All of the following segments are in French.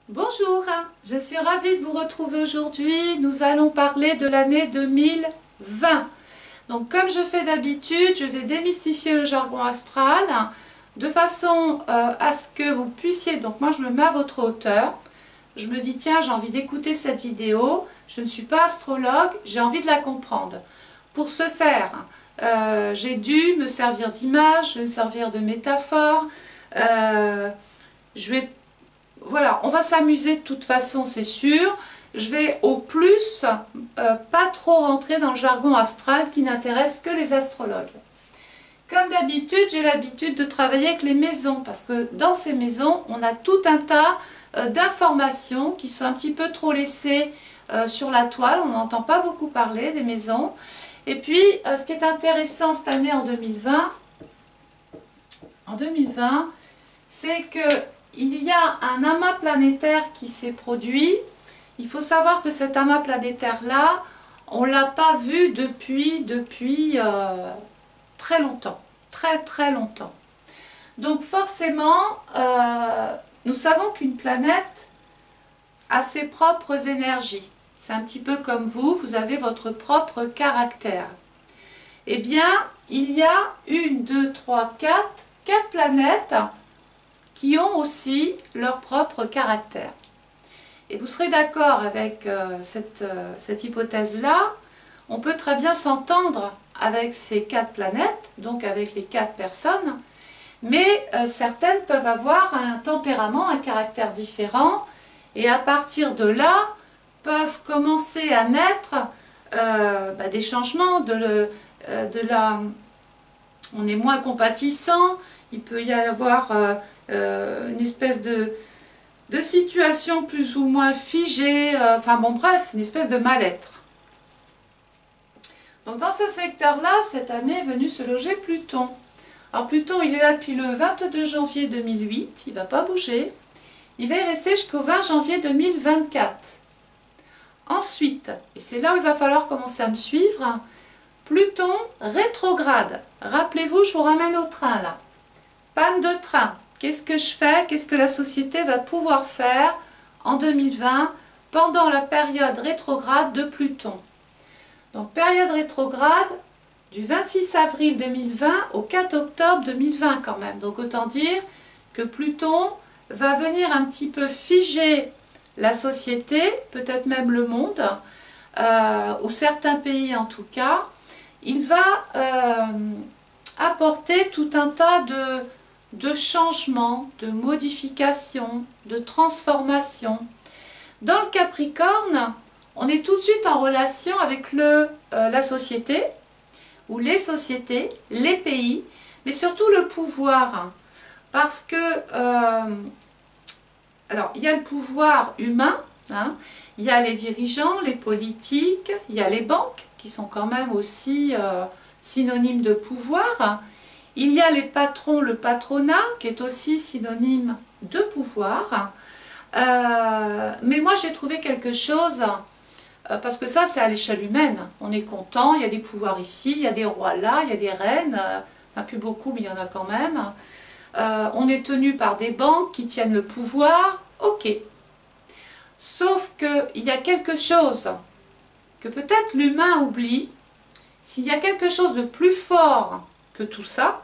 Bonjour, je suis ravie de vous retrouver aujourd'hui. Nous allons parler de l'année 2020. Donc comme je fais d'habitude, je vais démystifier le jargon astral de façon à ce que vous puissiez, donc moi je me mets à votre hauteur, je me dis tiens j'ai envie d'écouter cette vidéo, je ne suis pas astrologue, j'ai envie de la comprendre. Pour ce faire, j'ai dû me servir d'images, me servir de métaphores, voilà, on va s'amuser de toute façon, c'est sûr. Je vais au plus pas trop rentrer dans le jargon astral qui n'intéresse que les astrologues. Comme d'habitude, j'ai l'habitude de travailler avec les maisons parce que dans ces maisons, on a tout un tas d'informations qui sont un petit peu trop laissées sur la toile. On n'entend pas beaucoup parler des maisons. Et puis, ce qui est intéressant cette année en 2020, c'est que il y a un amas planétaire qui s'est produit. Il faut savoir que cet amas planétaire-là, on ne l'a pas vu depuis très longtemps. Très longtemps. Donc forcément, nous savons qu'une planète a ses propres énergies. C'est un petit peu comme vous avez votre propre caractère. Eh bien, il y a 1, 2, 3, 4 planètes qui ont aussi leur propre caractère. Et vous serez d'accord avec cette hypothèse-là, on peut très bien s'entendre avec ces 4 planètes, donc avec les 4 personnes, mais certaines peuvent avoir un tempérament, un caractère différent, et à partir de là, peuvent commencer à naître des changements, on est moins compatissant, il peut y avoir une espèce de situation plus ou moins figée, enfin bon bref, une espèce de mal-être. Donc dans ce secteur-là, cette année est venu se loger Pluton. Alors Pluton, il est là depuis le 22 janvier 2008, il ne va pas bouger, il va y rester jusqu'au 20 janvier 2024. Ensuite, et c'est là où il va falloir commencer à me suivre, Pluton rétrograde. Rappelez-vous, je vous ramène au train là. Panne de train. Qu'est-ce que je fais? Qu'est-ce que la société va pouvoir faire en 2020 pendant la période rétrograde de Pluton? Donc période rétrograde du 26 avril 2020 au 4 octobre 2020 quand même. Donc autant dire que Pluton va venir un petit peu figer la société, peut-être même le monde, ou certains pays en tout cas. Il va apporter tout un tas de changements, de modifications, de transformations. Dans le Capricorne, on est tout de suite en relation avec la société, ou les sociétés, les pays, mais surtout le pouvoir. Parce que, alors, il y a le pouvoir humain, hein, il y a les dirigeants, les politiques, il y a les banques, qui sont quand même aussi synonymes de pouvoir. Il y a les patrons, le patronat, qui est aussi synonyme de pouvoir. Mais moi, j'ai trouvé quelque chose, parce que ça, c'est à l'échelle humaine. On est content, il y a des pouvoirs ici, il y a des rois là, il y a des reines, enfin plus beaucoup, mais il y en a quand même. On est tenu par des banques qui tiennent le pouvoir, ok. Sauf qu'il y a quelque chose que peut-être l'humain oublie. S'il y a quelque chose de plus fort que tout ça,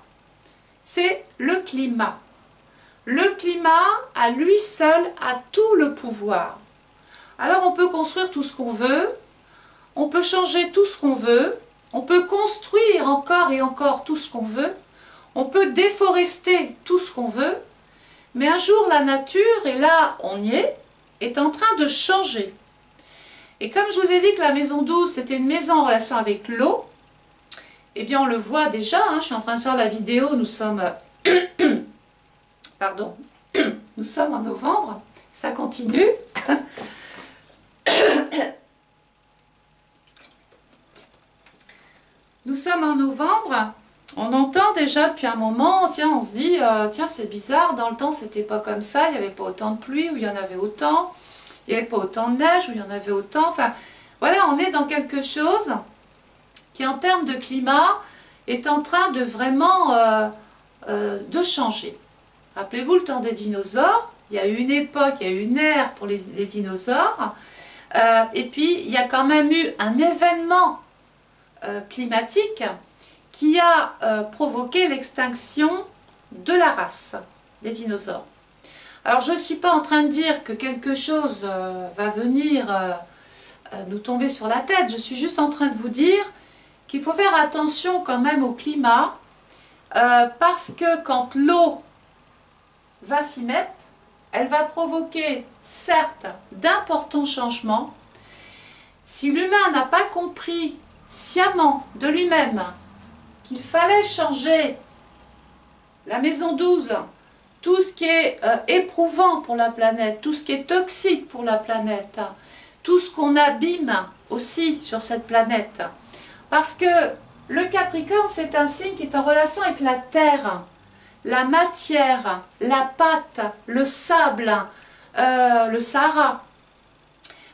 c'est le climat. Le climat, à lui seul, a tout le pouvoir. Alors on peut construire tout ce qu'on veut, on peut changer tout ce qu'on veut, on peut construire encore et encore tout ce qu'on veut, on peut déforester tout ce qu'on veut, mais un jour la nature, et là on y est en train de changer. Et comme je vous ai dit que la maison 12 c'était une maison en relation avec l'eau, eh bien on le voit déjà, hein, je suis en train de faire la vidéo, nous sommes pardon, nous sommes en novembre, ça continue. Nous sommes en novembre, on entend déjà depuis un moment, tiens, on se dit, tiens c'est bizarre, dans le temps c'était pas comme ça, il n'y avait pas autant de pluie, où il y en avait autant, il n'y avait pas autant de neige, où il y en avait autant, enfin voilà, on est dans quelque chose qui en termes de climat est en train de vraiment de changer. Rappelez-vous le temps des dinosaures, il y a eu une époque, il y a eu une ère pour les dinosaures, et puis il y a quand même eu un événement climatique qui a provoqué l'extinction de la race des dinosaures. Alors je ne suis pas en train de dire que quelque chose va venir nous tomber sur la tête, je suis juste en train de vous dire qu'il faut faire attention quand même au climat, parce que quand l'eau va s'y mettre, elle va provoquer certes d'importants changements. Si l'humain n'a pas compris sciemment de lui-même qu'il fallait changer la maison 12, tout ce qui est éprouvant pour la planète, tout ce qui est toxique pour la planète, tout ce qu'on abîme aussi sur cette planète. Parce que le Capricorne, c'est un signe qui est en relation avec la terre, la matière, la pâte, le sable, le Sahara.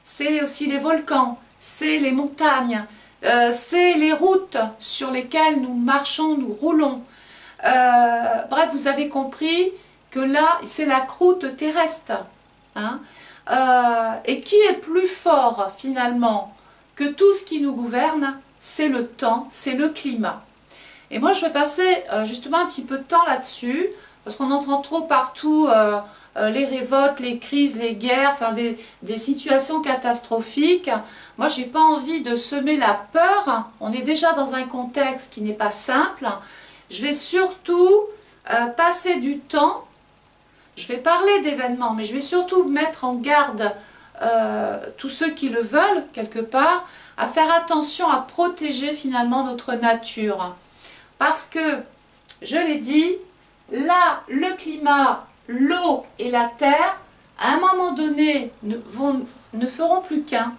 C'est aussi les volcans, c'est les montagnes, c'est les routes sur lesquelles nous marchons, nous roulons. Bref, vous avez compris que là, c'est la croûte terrestre. Hein. Et qui est plus fort finalement que tout ce qui nous gouverne? C'est le temps, c'est le climat. Et moi, je vais passer justement un petit peu de temps là-dessus, parce qu'on entend trop partout les révoltes, les crises, les guerres, enfin des situations catastrophiques. Moi, j'ai pas envie de semer la peur. On est déjà dans un contexte qui n'est pas simple. Je vais surtout passer du temps. Je vais parler d'événements, mais je vais surtout mettre en garde tous ceux qui le veulent, quelque part, à faire attention à protéger finalement notre nature. Parce que, je l'ai dit, là, le climat, l'eau et la terre, à un moment donné, ne feront plus qu'un.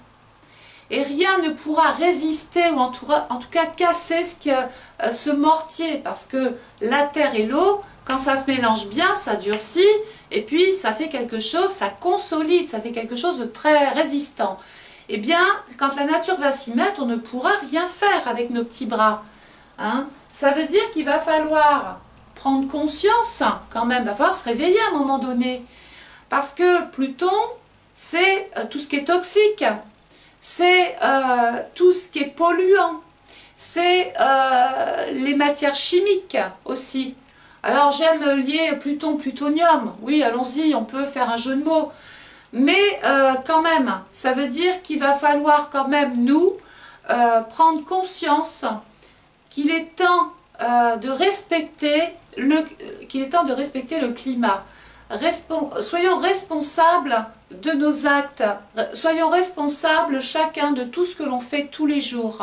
Et rien ne pourra résister, ou en tout cas casser ce mortier. Parce que la terre et l'eau, quand ça se mélange bien, ça durcit, et puis ça fait quelque chose, ça consolide, ça fait quelque chose de très résistant. Eh bien, quand la nature va s'y mettre, on ne pourra rien faire avec nos petits bras. Hein? Ça veut dire qu'il va falloir prendre conscience, quand même, il va falloir se réveiller à un moment donné. Parce que Pluton, c'est tout ce qui est toxique, c'est tout ce qui est polluant, c'est les matières chimiques aussi. Alors j'aime lier Pluton, plutonium, oui, allons-y, on peut faire un jeu de mots. Mais quand même, ça veut dire qu'il va falloir quand même nous prendre conscience qu'il est temps de respecter le climat. Soyons responsables de nos actes, soyons responsables chacun de tout ce que l'on fait tous les jours.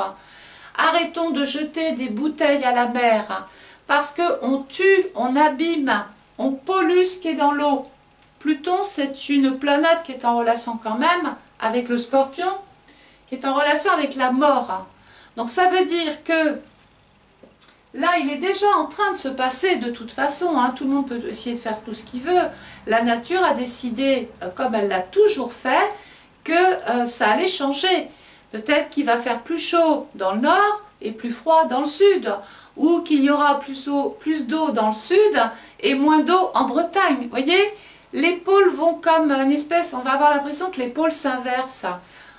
Arrêtons de jeter des bouteilles à la mer, parce qu'on tue, on abîme, on pollue ce qui est dans l'eau. Pluton, c'est une planète qui est en relation quand même avec le Scorpion, qui est en relation avec la mort. Donc ça veut dire que là, il est déjà en train de se passer de toute façon, hein, tout le monde peut essayer de faire tout ce qu'il veut. La nature a décidé, comme elle l'a toujours fait, que ça allait changer. Peut-être qu'il va faire plus chaud dans le nord et plus froid dans le sud, ou qu'il y aura plus d'eau dans le sud et moins d'eau en Bretagne. Vous voyez, les pôles vont comme une espèce, on va avoir l'impression que les pôles s'inversent.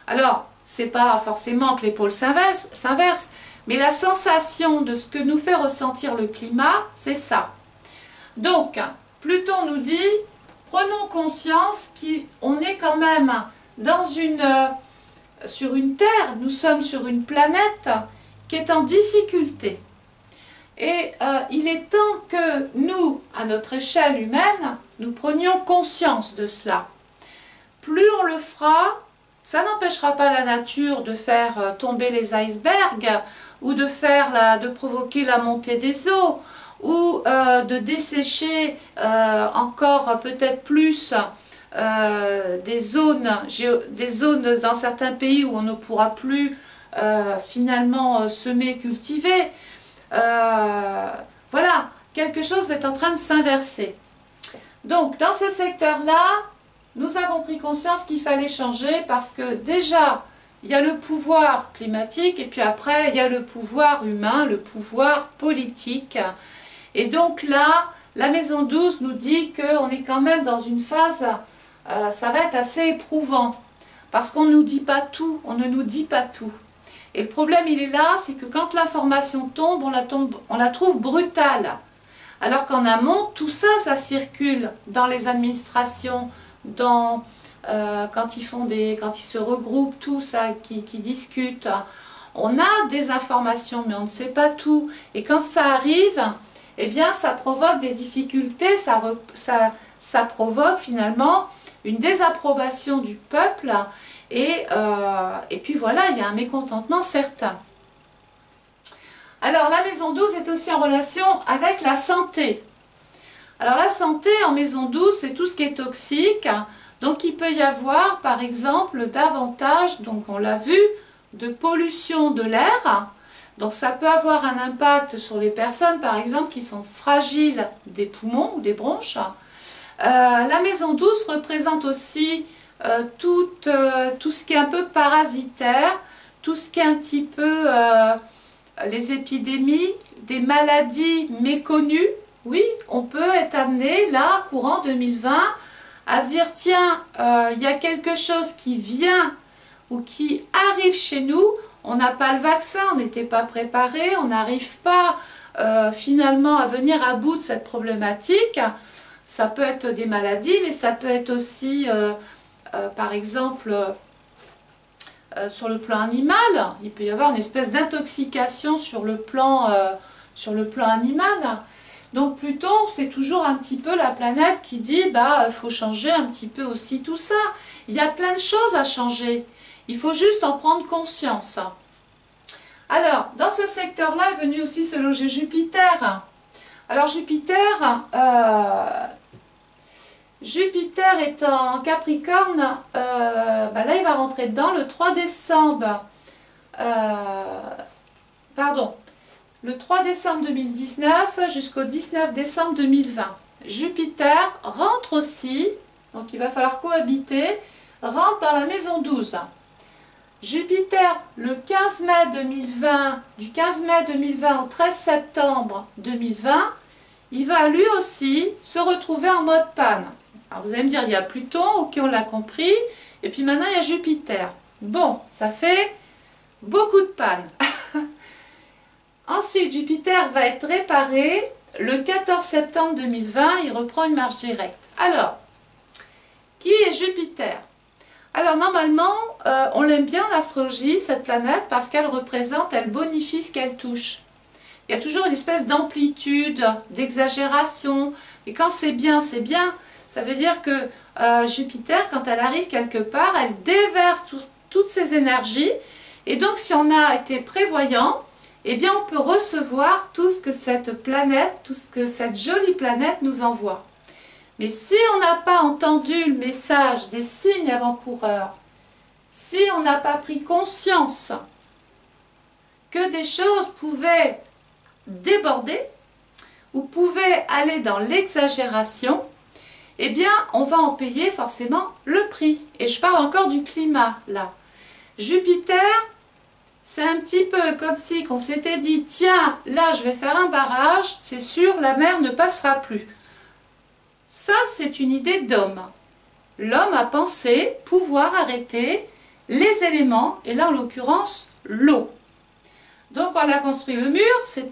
Alors, c'est pas forcément que les pôles s'inversent, mais la sensation de ce que nous fait ressentir le climat, c'est ça. Donc, Pluton nous dit, prenons conscience qu'on est quand même sur une Terre, nous sommes sur une planète qui est en difficulté. Et il est temps que nous, à notre échelle humaine, nous prenions conscience de cela. Plus on le fera, ça n'empêchera pas la nature de faire tomber les icebergs, ou de provoquer la montée des eaux, ou de dessécher encore peut-être plus des zones dans certains pays où on ne pourra plus finalement semer, cultiver. Voilà, quelque chose est en train de s'inverser. Donc, dans ce secteur-là, nous avons pris conscience qu'il fallait changer parce que déjà, il y a le pouvoir climatique et puis après, il y a le pouvoir humain, le pouvoir politique. Et donc là, la maison 12 nous dit qu'on est quand même dans une phase, ça va être assez éprouvant. Parce qu'on ne nous dit pas tout, on ne nous dit pas tout. Et le problème, il est là, c'est que quand l'information tombe, on la trouve brutale. Alors qu'en amont, tout ça, ça circule dans les administrations, quand ils se regroupent, tout ça, qui discutent. On a des informations, mais on ne sait pas tout. Et quand ça arrive, eh bien, ça provoque des difficultés, ça provoque finalement une désapprobation du peuple. Et puis voilà, il y a un mécontentement certain. Alors, la maison 12 est aussi en relation avec la santé. Alors, la santé en maison 12, c'est tout ce qui est toxique. Donc, il peut y avoir, par exemple, davantage, donc on l'a vu, de pollution de l'air. Donc, ça peut avoir un impact sur les personnes, par exemple, qui sont fragiles des poumons ou des bronches. La maison 12 représente aussi tout ce qui est un peu parasitaire, tout ce qui est un petit peu les épidémies, des maladies méconnues. Oui, on peut être amené là, courant 2020, à se dire tiens, il y a quelque chose qui vient ou qui arrive chez nous, on n'a pas le vaccin, on n'était pas préparé, on n'arrive pas finalement à venir à bout de cette problématique. Ça peut être des maladies, mais ça peut être aussi par exemple sur le plan animal, il peut y avoir une espèce d'intoxication sur le plan animal. Donc Pluton, c'est toujours un petit peu la planète qui dit bah faut changer un petit peu aussi tout ça. Il y a plein de choses à changer. Il faut juste en prendre conscience. Alors, dans ce secteur-là est venu aussi se loger Jupiter. Alors Jupiter est en Capricorne, là il va rentrer dedans le 3 décembre, le 3 décembre 2019 jusqu'au 19 décembre 2020. Jupiter rentre aussi, donc il va falloir cohabiter, rentre dans la maison 12. Jupiter, le 15 mai 2020, du 15 mai 2020 au 13 septembre 2020, il va lui aussi se retrouver en mode panne. Alors vous allez me dire, il y a Pluton, ok on l'a compris, et puis maintenant il y a Jupiter. Bon, ça fait beaucoup de panne. Ensuite, Jupiter va être réparé le 14 septembre 2020, il reprend une marche directe. Alors, qui est Jupiter? Alors normalement, on l'aime bien en astrologie, cette planète, parce qu'elle représente, elle bonifie ce qu'elle touche. Il y a toujours une espèce d'amplitude, d'exagération, et quand c'est bien, c'est bien. Ça veut dire que Jupiter, quand elle arrive quelque part, elle déverse toutes ses énergies, et donc si on a été prévoyant, eh bien on peut recevoir tout ce que cette planète, tout ce que cette jolie planète nous envoie. Mais si on n'a pas entendu le message des signes avant-coureurs, si on n'a pas pris conscience que des choses pouvaient déborder ou pouvaient aller dans l'exagération, eh bien on va en payer forcément le prix. Et je parle encore du climat là. Jupiter, c'est un petit peu comme si on s'était dit, tiens, là je vais faire un barrage, c'est sûr, la mer ne passera plus. Ça, c'est une idée d'homme. L'homme a pensé pouvoir arrêter les éléments, et là en l'occurrence, l'eau. Donc on a construit le mur, c'est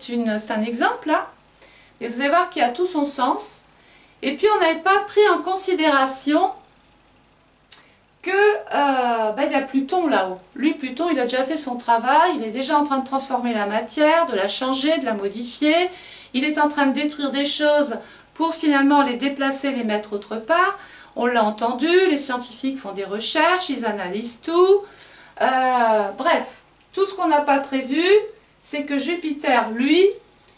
un exemple là, et vous allez voir qu'il a tout son sens. Et puis on n'avait pas pris en considération que il y a Pluton là-haut. Lui, Pluton, il a déjà fait son travail, il est déjà en train de transformer la matière, de la changer, de la modifier. Il est en train de détruire des choses pour finalement les déplacer, les mettre autre part. On l'a entendu, les scientifiques font des recherches, ils analysent tout. Bref, tout ce qu'on n'a pas prévu, c'est que Jupiter, lui,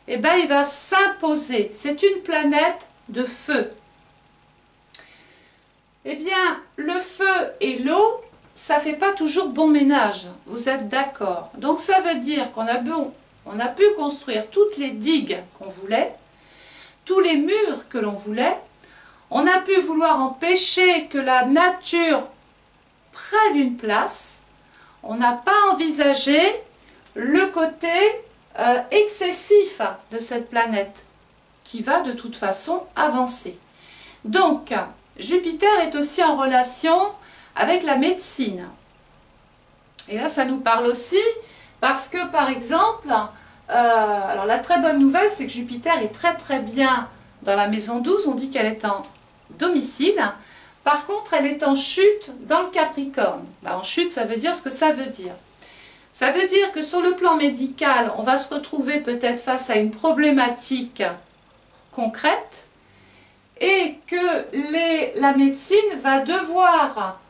eh ben, il va s'imposer. C'est une planète de feu. Eh bien, le feu et l'eau, ça ne fait pas toujours bon ménage. Vous êtes d'accord? Donc ça veut dire qu'on a pu construire toutes les digues qu'on voulait, tous les murs que l'on voulait. On a pu vouloir empêcher que la nature prenne une place. On n'a pas envisagé le côté excessif de cette planète, qui va de toute façon avancer. Donc, Jupiter est aussi en relation avec la médecine. Et là, ça nous parle aussi parce que, par exemple, alors la très bonne nouvelle, c'est que Jupiter est très très bien dans la maison 12. On dit qu'elle est en domicile. Par contre, elle est en chute dans le Capricorne. En chute, ça veut dire ce que ça veut dire. Ça veut dire que sur le plan médical, on va se retrouver peut-être face à une problématique concrète et que la médecine va devoir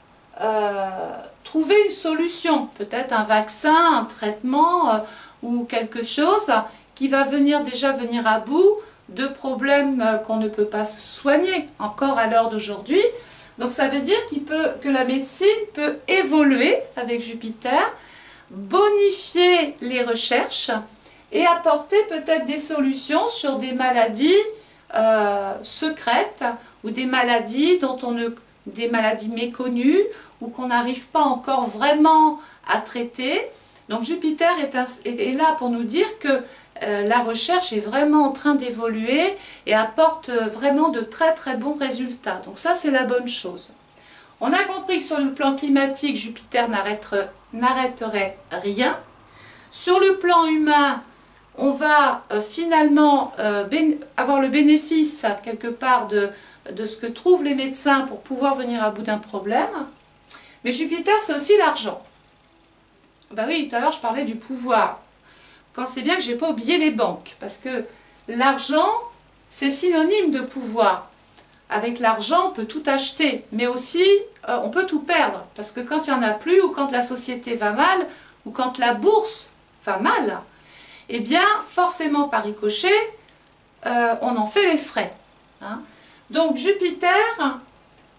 trouver une solution, peut-être un vaccin, un traitement ou quelque chose qui va déjà venir à bout de problèmes qu'on ne peut pas soigner encore à l'heure d'aujourd'hui. Donc ça veut dire que la médecine peut évoluer avec Jupiter, bonifier les recherches et apporter peut-être des solutions sur des maladies secrètes ou des maladies des maladies méconnues ou qu'on n'arrive pas encore vraiment à traiter. Donc Jupiter est là pour nous dire que la recherche est vraiment en train d'évoluer et apporte vraiment de très très bons résultats. Donc ça, c'est la bonne chose. On a compris que sur le plan climatique, Jupiter n'arrêterait rien. Sur le plan humain, on va finalement avoir le bénéfice quelque part de ce que trouvent les médecins pour pouvoir venir à bout d'un problème. Mais Jupiter, c'est aussi l'argent. Ben oui, tout à l'heure, je parlais du pouvoir. Pensez bien que je n'ai pas oublié les banques, parce que l'argent, c'est synonyme de pouvoir. Avec l'argent, on peut tout acheter, mais aussi, on peut tout perdre, parce que quand il n'y en a plus, ou quand la société va mal, ou quand la bourse va mal, eh bien, forcément, par ricochet, on en fait les frais. Hein. Donc, Jupiter,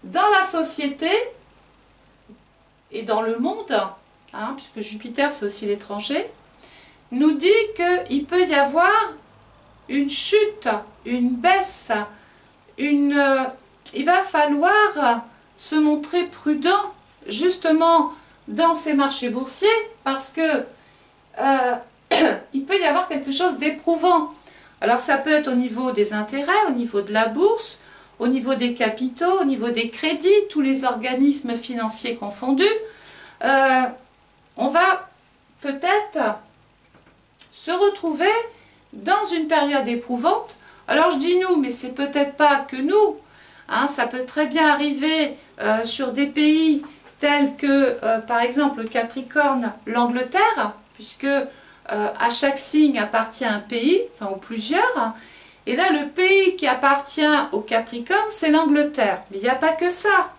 dans la société et dans le monde, hein, puisque Jupiter, c'est aussi l'étranger, nous dit qu'il peut y avoir une chute, une baisse, il va falloir se montrer prudent justement dans ces marchés boursiers parce que il peut y avoir quelque chose d'éprouvant. Alors ça peut être au niveau des intérêts, au niveau de la bourse, au niveau des capitaux, au niveau des crédits, tous les organismes financiers confondus. On va peut-être se retrouver dans une période éprouvante. Alors je dis nous, mais c'est peut-être pas que nous. Hein, ça peut très bien arriver sur des pays tels que, par exemple, le Capricorne, l'Angleterre, puisque à chaque signe appartient un pays, enfin ou plusieurs. Hein, et là, le pays qui appartient au Capricorne, c'est l'Angleterre. Mais il n'y a pas que ça.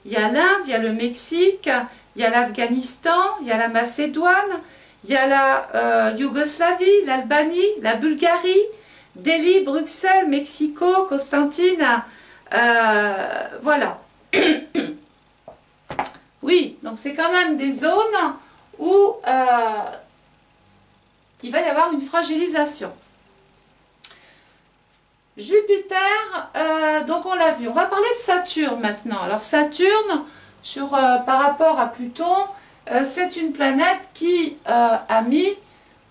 Il y a l'Inde, il y a le Mexique, il y a l'Afghanistan, il y a la Macédoine, il y a la Yougoslavie, l'Albanie, la Bulgarie, Delhi, Bruxelles, Mexico, Constantine, voilà. Oui, donc c'est quand même des zones où il va y avoir une fragilisation. Jupiter, donc on l'a vu. On va parler de Saturne maintenant. Alors Saturne, par rapport à Pluton, c'est une planète qui a mis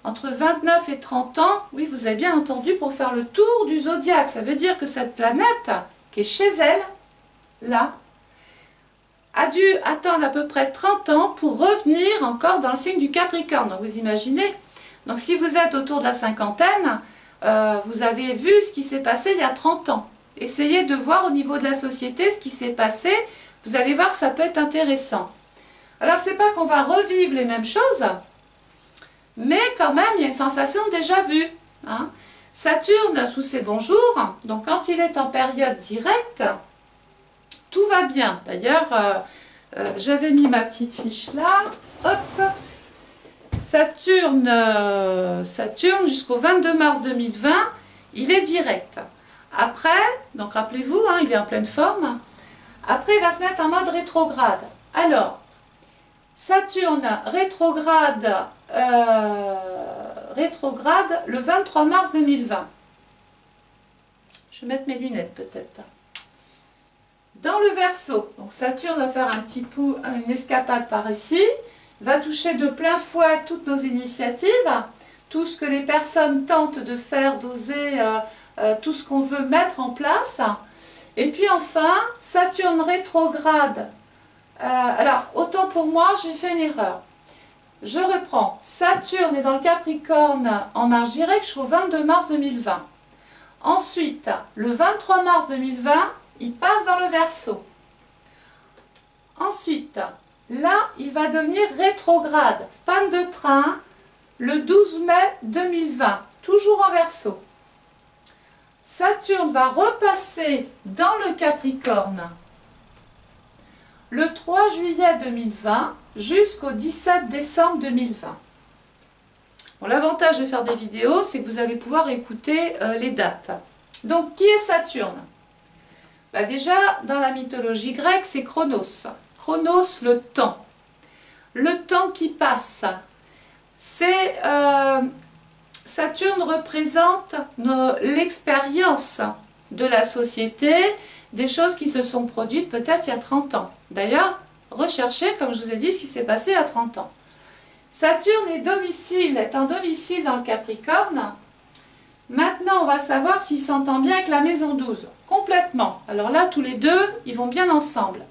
entre 29 et 30 ans, oui vous avez bien entendu, pour faire le tour du zodiaque. Ça veut dire que cette planète, qui est chez elle, là, a dû attendre à peu près 30 ans pour revenir encore dans le signe du Capricorne. Donc vous imaginez. Donc si vous êtes autour de la cinquantaine, vous avez vu ce qui s'est passé il y a 30 ans. Essayez de voir au niveau de la société ce qui s'est passé. Vous allez voir que ça peut être intéressant. Alors c'est pas qu'on va revivre les mêmes choses, mais quand même il y a une sensation de déjà vu. Hein. Saturne sous ses bons jours, donc quand il est en période directe, tout va bien. D'ailleurs, j'avais mis ma petite fiche là. Hop. Saturne jusqu'au 22 mars 2020, il est direct. Après, donc rappelez-vous, hein, il est en pleine forme. Après, il va se mettre en mode rétrograde. Alors, Saturne rétrograde le 23 mars 2020. Je vais mettre mes lunettes peut-être. Dans le Verseau, donc Saturne va faire un petit coup, une escapade par ici, va toucher de plein fouet toutes nos initiatives, tout ce que les personnes tentent de faire, d'oser tout ce qu'on veut mettre en place. Et puis enfin, Saturne rétrograde. Alors, autant pour moi, j'ai fait une erreur. Je reprends. Saturne est dans le Capricorne en marche directe jusqu'au 22 mars 2020. Ensuite, le 23 mars 2020, il passe dans le Verseau. Ensuite, là, il va devenir rétrograde. Panne de train, le 12 mai 2020, toujours en Verseau. Saturne va repasser dans le Capricorne le 3 juillet 2020 jusqu'au 17 décembre 2020. Bon, l'avantage de faire des vidéos, c'est que vous allez pouvoir écouter les dates. Donc, qui est Saturne? Déjà, dans la mythologie grecque, c'est Chronos. Chronos, le temps. Le temps qui passe. C'est... Saturne représente l'expérience de la société, des choses qui se sont produites peut-être il y a 30 ans. D'ailleurs, recherchez, comme je vous ai dit, ce qui s'est passé il y a 30 ans. Saturne est en domicile dans le Capricorne. Maintenant, on va savoir s'il s'entend bien avec la maison 12. Complètement. Alors là, tous les deux, ils vont bien ensemble.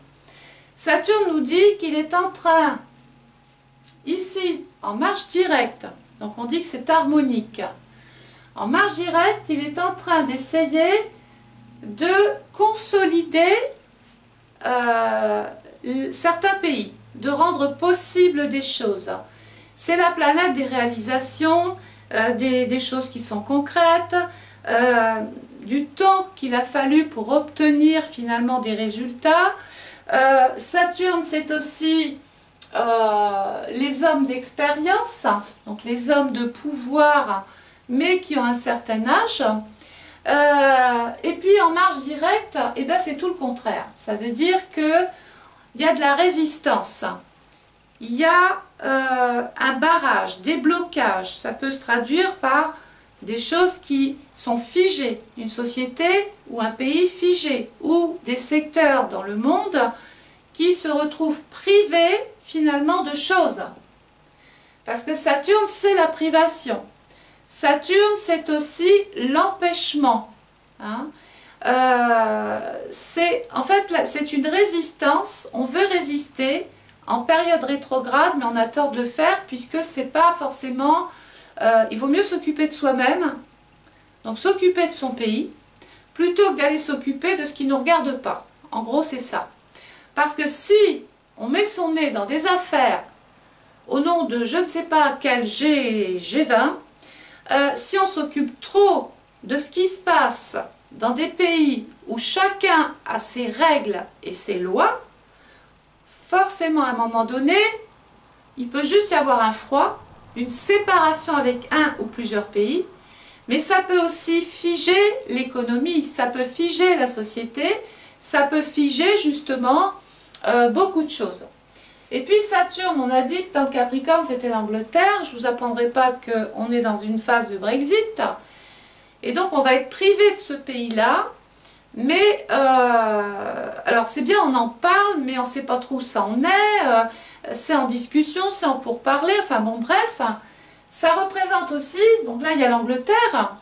Saturne nous dit qu'il est en train, ici, en marche directe. Donc on dit que c'est harmonique. En marche directe, il est en train d'essayer de consolider certains pays, de rendre possible des choses. C'est la planète des réalisations, des choses qui sont concrètes, du temps qu'il a fallu pour obtenir finalement des résultats. Saturne, c'est aussi les hommes d'expérience, donc les hommes de pouvoir, mais qui ont un certain âge. Et puis en marche directe, eh ben, c'est tout le contraire. Ça veut dire qu'il y a de la résistance, il y a un barrage, des blocages. Ça peut se traduire par des choses qui sont figées, une société ou un pays figé, ou des secteurs dans le monde qui se retrouvent privés finalement de choses. Parce que Saturne, c'est la privation. Saturne, c'est aussi l'empêchement. Hein. En fait, c'est une résistance. On veut résister en période rétrograde, mais on a tort de le faire puisque c'est pas forcément... il vaut mieux s'occuper de soi-même, donc s'occuper de son pays, plutôt que d'aller s'occuper de ce qui ne nous regarde pas. En gros, c'est ça. Parce que si on met son nez dans des affaires au nom de je ne sais pas quel G20, si on s'occupe trop de ce qui se passe dans des pays où chacun a ses règles et ses lois, forcément à un moment donné, il peut juste y avoir un froid, une séparation avec un ou plusieurs pays, mais ça peut aussi figer l'économie, ça peut figer la société, ça peut figer justement beaucoup de choses. Et puis Saturne, on a dit que dans le Capricorne c'était l'Angleterre, je ne vous apprendrai pas qu'on est dans une phase de Brexit, et donc on va être privé de ce pays-là, mais alors c'est bien, on en parle, mais on ne sait pas trop où ça en est, c'est en discussion, c'est en pourparler, enfin bon bref, ça représente aussi, donc là il y a l'Angleterre,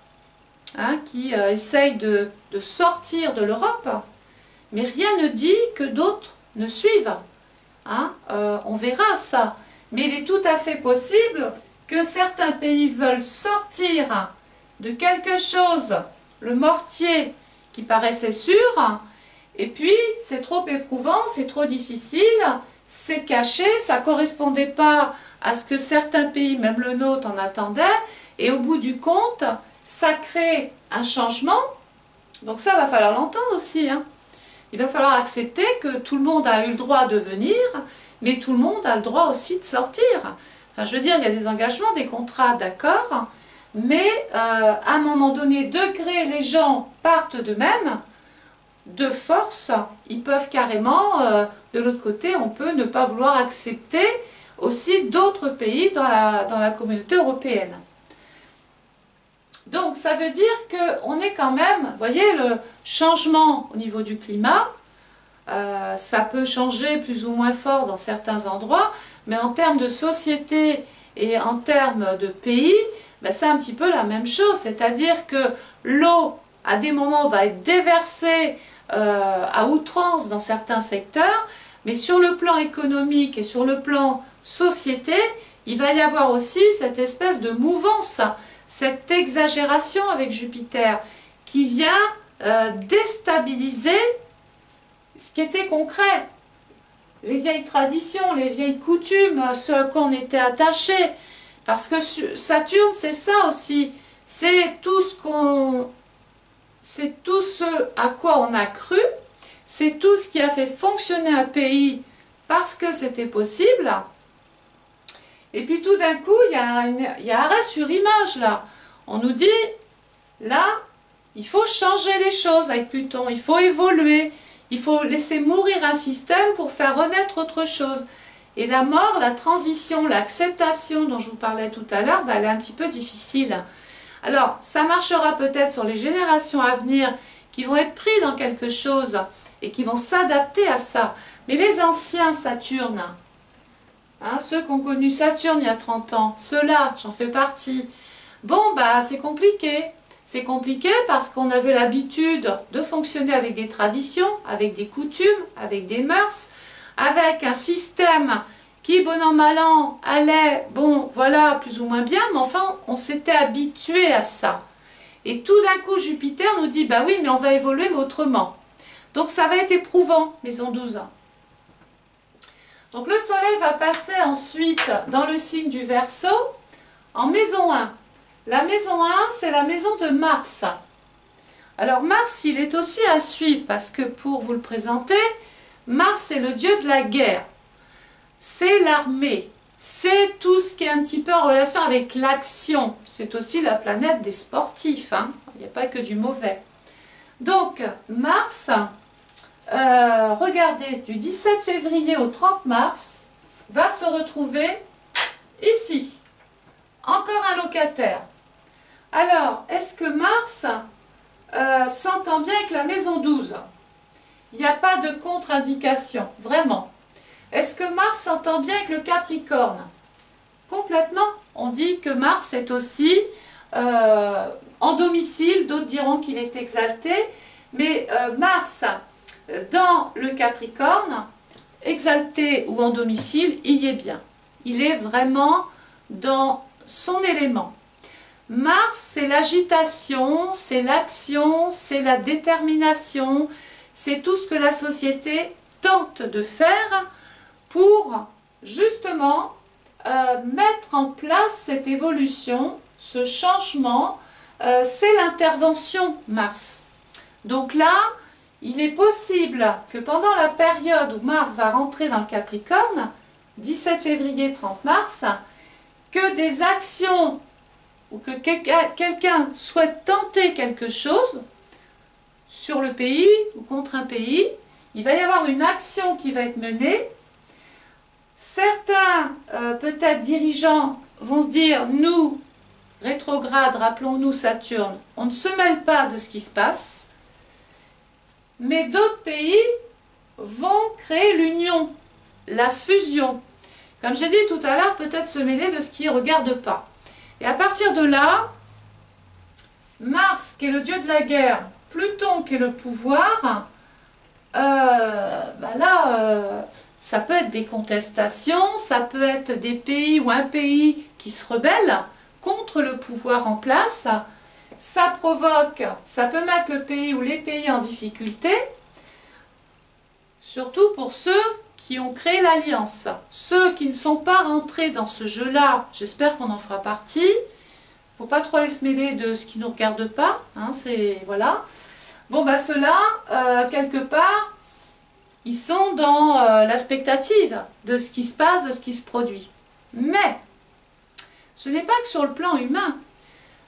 hein, qui essaye de sortir de l'Europe, mais rien ne dit que d'autres ne suivent. Hein, on verra ça. Mais il est tout à fait possible que certains pays veulent sortir de quelque chose, le mortier qui paraissait sûr, et puis c'est trop éprouvant, c'est trop difficile, c'est caché, ça ne correspondait pas à ce que certains pays, même le nôtre, en attendaient, et au bout du compte, ça crée un changement. Donc ça va falloir l'entendre aussi, hein. Il va falloir accepter que tout le monde a eu le droit de venir, mais tout le monde a le droit aussi de sortir. Enfin, je veux dire, il y a des engagements, des contrats, d'accord, mais à un moment donné, de gré, les gens partent d'eux-mêmes, de force, ils peuvent carrément, de l'autre côté, on peut ne pas vouloir accepter aussi d'autres pays dans la communauté européenne. Donc ça veut dire qu'on est quand même, vous voyez, le changement au niveau du climat, ça peut changer plus ou moins fort dans certains endroits, mais en termes de société et en termes de pays, ben c'est un petit peu la même chose, c'est-à-dire que l'eau à des moments, va être déversé à outrance dans certains secteurs, mais sur le plan économique et sur le plan société, il va y avoir aussi cette espèce de mouvance, cette exagération avec Jupiter qui vient déstabiliser ce qui était concret. Les vieilles traditions, les vieilles coutumes, ce à quoi on était attaché. Parce que Saturne, c'est ça aussi. C'est tout ce à quoi on a cru. C'est tout ce qui a fait fonctionner un pays parce que c'était possible. Et puis tout d'un coup, il y a arrêt sur image là. On nous dit, là, il faut changer les choses avec Pluton. Il faut évoluer. Il faut laisser mourir un système pour faire renaître autre chose. Et la mort, la transition, l'acceptation dont je vous parlais tout à l'heure, elle est un petit peu difficile. Alors, ça marchera peut-être sur les générations à venir qui vont être pris dans quelque chose et qui vont s'adapter à ça. Mais les anciens Saturne, ceux qui ont connu Saturne il y a 30 ans, ceux-là, j'en fais partie. Bon, c'est compliqué. C'est compliqué parce qu'on avait l'habitude de fonctionner avec des traditions, avec des coutumes, avec des mœurs, avec un système qui, bon an, mal an, allait, bon, voilà, plus ou moins bien, mais enfin, on s'était habitué à ça. Et tout d'un coup, Jupiter nous dit, bah oui, mais on va évoluer, mais autrement. Donc ça va être éprouvant, maison 12. Donc le Soleil va passer ensuite dans le signe du Verseau, en maison 1. La maison 1, c'est la maison de Mars. Alors Mars, il est aussi à suivre parce que pour vous le présenter, Mars, c'est le dieu de la guerre. C'est l'armée. C'est tout ce qui est un petit peu en relation avec l'action. C'est aussi la planète des sportifs. Il n'y a pas que du mauvais. Donc Mars, regardez, du 17 février au 30 mars, va se retrouver ici. Encore un locataire. Alors, est-ce que Mars s'entend bien avec la maison 12? Il n'y a pas de contre-indication, vraiment. Est-ce que Mars s'entend bien avec le Capricorne? Complètement. On dit que Mars est aussi en domicile, d'autres diront qu'il est exalté, mais Mars dans le Capricorne, exalté ou en domicile, il y est bien. Il est vraiment dans son élément. Mars, c'est l'agitation, c'est l'action, c'est la détermination, c'est tout ce que la société tente de faire pour justement mettre en place cette évolution, ce changement, c'est l'intervention Mars. Donc là, il est possible que pendant la période où Mars va rentrer dans le Capricorne, 17 février, 30 mars, que des actions ou que quelqu'un souhaite tenter quelque chose sur le pays ou contre un pays, il va y avoir une action qui va être menée. Certains, peut-être dirigeants, vont se dire, nous, rétrograde, rappelons-nous Saturne, on ne se mêle pas de ce qui se passe, mais d'autres pays vont créer l'union, la fusion. Comme j'ai dit tout à l'heure, peut-être se mêler de ce qui ne regarde pas. Et à partir de là, Mars, qui est le dieu de la guerre, Pluton, qui est le pouvoir, ça peut être des contestations, ça peut être des pays ou un pays qui se rebelle contre le pouvoir en place. Ça provoque, ça peut mettre le pays ou les pays en difficulté, surtout pour ceux qui ont créé l'alliance. Ceux qui ne sont pas rentrés dans ce jeu-là, j'espère qu'on en fera partie. Il ne faut pas trop aller se mêler de ce qui ne nous regarde pas. Voilà. Bon, ceux-là, quelque part, ils sont dans la spectative de ce qui se passe, de ce qui se produit. Mais, ce n'est pas que sur le plan humain.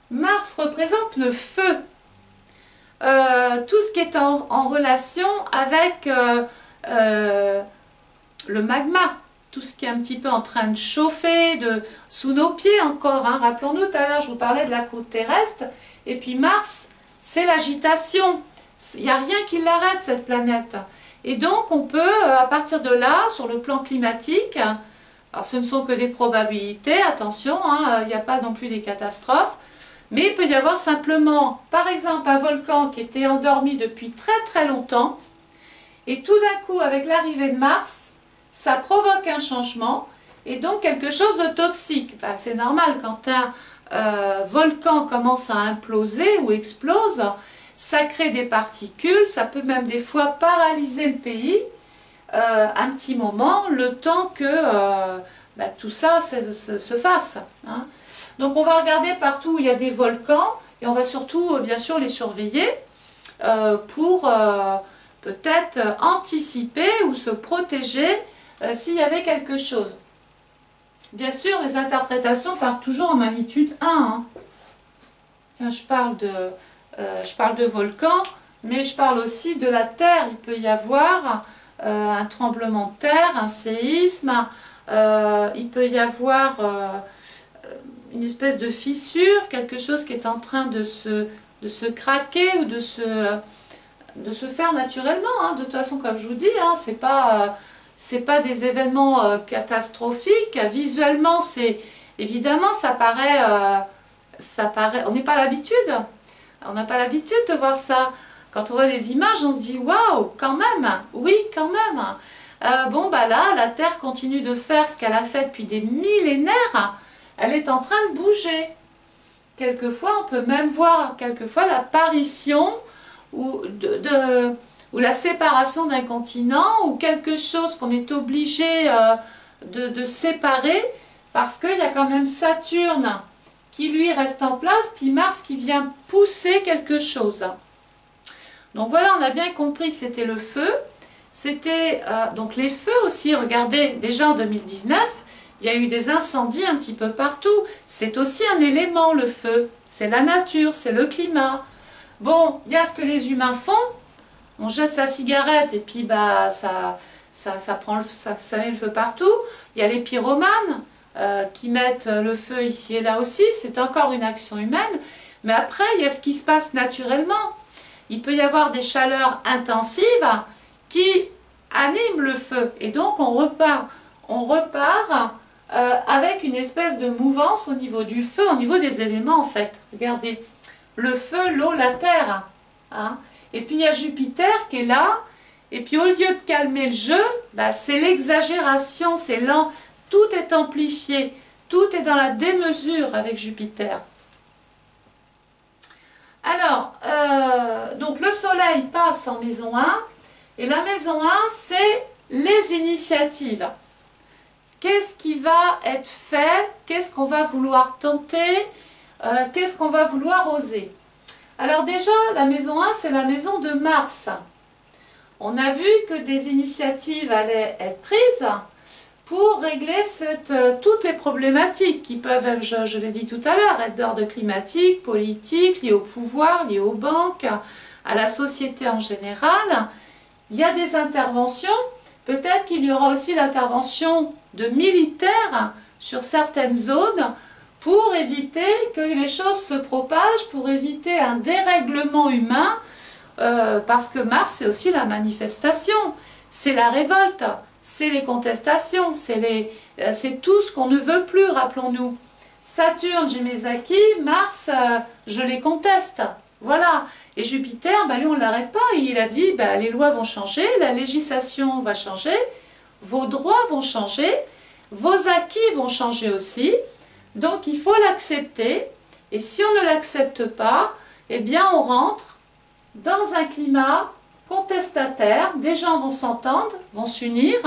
Mars représente le feu. Tout ce qui est en relation avec le magma, tout ce qui est un petit peu en train de chauffer, sous nos pieds encore. Rappelons-nous, tout à l'heure, je vous parlais de la croûte terrestre. Et puis Mars, c'est l'agitation. Il n'y a rien qui l'arrête, cette planète. Et donc, on peut, à partir de là, sur le plan climatique, alors ce ne sont que des probabilités, attention, il n'y a pas non plus des catastrophes, Mais il peut y avoir simplement, par exemple, un volcan qui était endormi depuis très très longtemps, et tout d'un coup, avec l'arrivée de Mars, ça provoque un changement, et donc quelque chose de toxique. Ben, c'est normal, quand un volcan commence à imploser ou explose, ça crée des particules, ça peut même des fois paralyser le pays, un petit moment, le temps que ben, tout ça se fasse. Hein. Donc on va regarder partout où il y a des volcans, et on va surtout, bien sûr, les surveiller pour peut-être anticiper ou se protéger s'il y avait quelque chose. Bien sûr, les interprétations partent toujours en magnitude 1. Hein. Tiens, je parle de volcan, mais je parle aussi de la Terre. Il peut y avoir un tremblement de terre, un séisme, il peut y avoir une espèce de fissure, quelque chose qui est en train de se craquer ou de se faire naturellement. Hein. De toute façon, comme je vous dis, hein, c'est pas des événements catastrophiques. Visuellement, évidemment, ça paraît, on n'est pas l'habitude. On n'a pas l'habitude de voir ça. Quand on voit les images, on se dit waouh, quand même, oui, quand même. Bon, bah là, la Terre continue de faire ce qu'elle a fait depuis des millénaires. Elle est en train de bouger. Quelquefois, on peut même voir l'apparition ou la séparation d'un continent ou quelque chose qu'on est obligé de séparer parce qu'il y a quand même Saturne qui lui reste en place, puis Mars qui vient pousser quelque chose. Donc voilà, on a bien compris que c'était le feu. C'était donc les feux aussi, regardez, déjà en 2019, il y a eu des incendies un petit peu partout. C'est aussi un élément, le feu. C'est la nature, c'est le climat. Bon, il y a ce que les humains font. On jette sa cigarette et puis bah, ça met le feu partout. Il y a les pyromanes qui mettent le feu ici et là aussi. C'est encore une action humaine. Mais après, il y a ce qui se passe naturellement. Il peut y avoir des chaleurs intensives qui animent le feu. Et donc, on repart avec une espèce de mouvance au niveau du feu, au niveau des éléments en fait. Regardez, le feu, l'eau, la terre. Hein. Et puis il y a Jupiter qui est là, et puis au lieu de calmer le jeu, bah, c'est l'exagération, c'est lent, tout est amplifié, tout est dans la démesure avec Jupiter. Alors, donc le soleil passe en maison 1, et la maison 1, c'est les initiatives. Qu'est-ce qui va être fait? Qu'est-ce qu'on va vouloir tenter? Qu'est-ce qu'on va vouloir oser? Alors déjà, la maison 1, c'est la maison de Mars. On a vu que des initiatives allaient être prises pour régler toutes les problématiques qui peuvent, je l'ai dit tout à l'heure, être d'ordre climatique, politique, liées au pouvoir, liées aux banques, à la société en général. Il y a des interventions. Peut-être qu'il y aura aussi l'intervention de militaires sur certaines zones pour éviter que les choses se propagent, pour éviter un dérèglement humain, parce que Mars, c'est aussi la manifestation, c'est la révolte, c'est les contestations, c'est tout ce qu'on ne veut plus, rappelons-nous. Saturne, j'ai mes acquis, Mars, je les conteste. Voilà. Et Jupiter, bah, lui, on ne l'arrête pas. Il a dit, bah, les lois vont changer, la législation va changer, vos droits vont changer, vos acquis vont changer aussi. Donc, il faut l'accepter. Et si on ne l'accepte pas, eh bien, on rentre dans un climat contestataire. Des gens vont s'entendre, vont s'unir,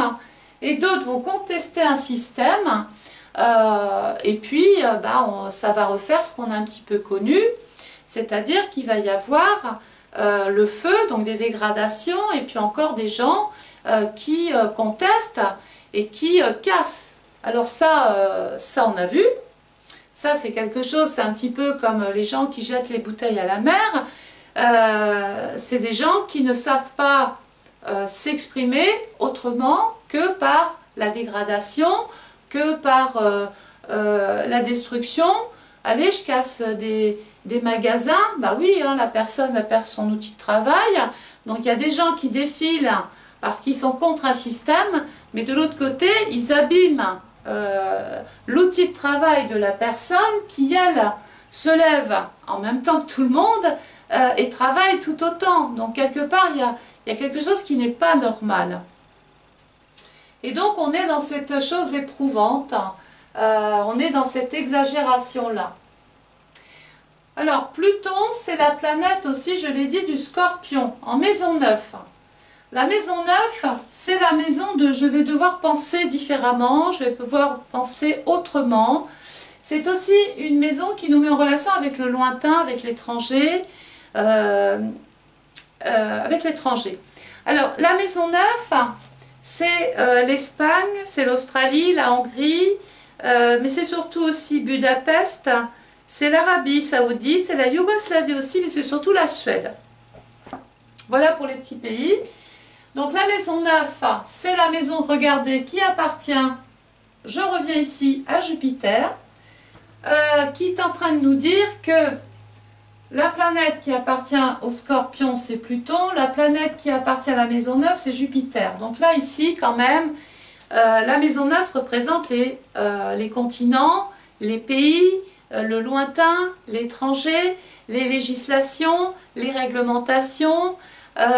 et d'autres vont contester un système. Et puis, bah, ça va refaire ce qu'on a un petit peu connu. C'est-à-dire qu'il va y avoir le feu, donc des dégradations, et puis encore des gens qui contestent et qui cassent. Alors ça on a vu. Ça, c'est quelque chose, c'est un petit peu comme les gens qui jettent les bouteilles à la mer. C'est des gens qui ne savent pas s'exprimer autrement que par la dégradation, que par la destruction. Allez, je casse des magasins, bah oui, hein, la personne perd son outil de travail. Donc il y a des gens qui défilent parce qu'ils sont contre un système, mais de l'autre côté, ils abîment l'outil de travail de la personne qui, elle, se lève en même temps que tout le monde et travaille tout autant. Donc quelque part, il y a quelque chose qui n'est pas normal. Et donc on est dans cette chose éprouvante, on est dans cette exagération-là. Alors Pluton, c'est la planète aussi, je l'ai dit, du Scorpion, en maison 9. La maison 9, c'est la maison de je vais devoir penser différemment, je vais pouvoir penser autrement. C'est aussi une maison qui nous met en relation avec le lointain, avec l'étranger. Alors, la maison 9, c'est l'Espagne, c'est l'Australie, la Hongrie, mais c'est surtout aussi Budapest, c'est l'Arabie Saoudite, c'est la Yougoslavie aussi, mais c'est surtout la Suède. Voilà pour les petits pays. Donc la maison 9, c'est la maison, regardez, qui appartient, je reviens ici, à Jupiter, qui est en train de nous dire que la planète qui appartient au Scorpion, c'est Pluton, la planète qui appartient à la maison 9, c'est Jupiter. Donc là, ici, quand même, la maison 9 représente les continents, les pays, le lointain, l'étranger, les législations, les réglementations.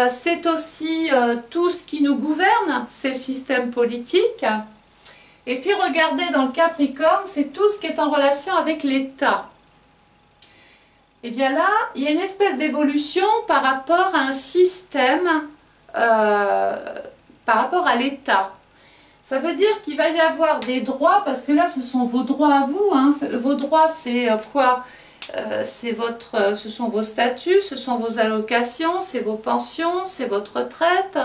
C'est aussi tout ce qui nous gouverne, c'est le système politique. Et puis regardez dans le Capricorne, c'est tout ce qui est en relation avec l'État. Et bien là, il y a une espèce d'évolution par rapport à un système, par rapport à l'État. Ça veut dire qu'il va y avoir des droits, parce que là ce sont vos droits à vous. Hein. Vos droits, c'est quoi? Ce sont vos statuts, ce sont vos allocations, c'est vos pensions, c'est votre retraite,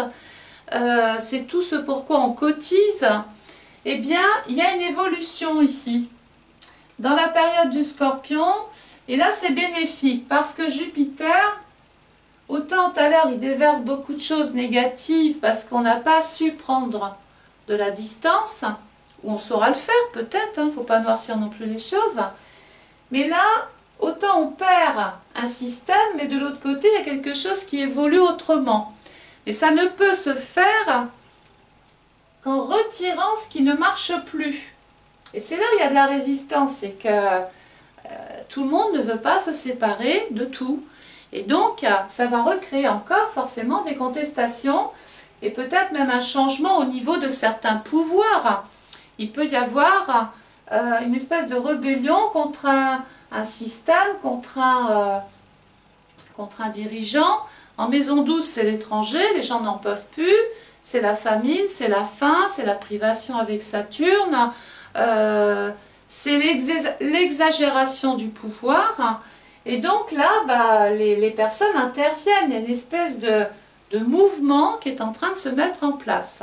c'est tout ce pourquoi on cotise. Eh bien, il y a une évolution ici, dans la période du Scorpion, et là c'est bénéfique, parce que Jupiter, autant tout à l'heure il déverse beaucoup de choses négatives, parce qu'on n'a pas su prendre de la distance, ou on saura le faire peut-être, il ne faut pas noircir non plus les choses, mais là, autant on perd un système, mais de l'autre côté, il y a quelque chose qui évolue autrement. Et ça ne peut se faire qu'en retirant ce qui ne marche plus. Et c'est là où il y a de la résistance, c'est que tout le monde ne veut pas se séparer de tout. Et donc, ça va recréer encore forcément des contestations et peut-être même un changement au niveau de certains pouvoirs. Il peut y avoir une espèce de rébellion contre un système, contre un dirigeant. En maison 12, c'est l'étranger, les gens n'en peuvent plus, c'est la famine, c'est la faim, c'est la privation avec Saturne, c'est l'exagération du pouvoir. Et donc là, les personnes interviennent, il y a une espèce de mouvement qui est en train de se mettre en place.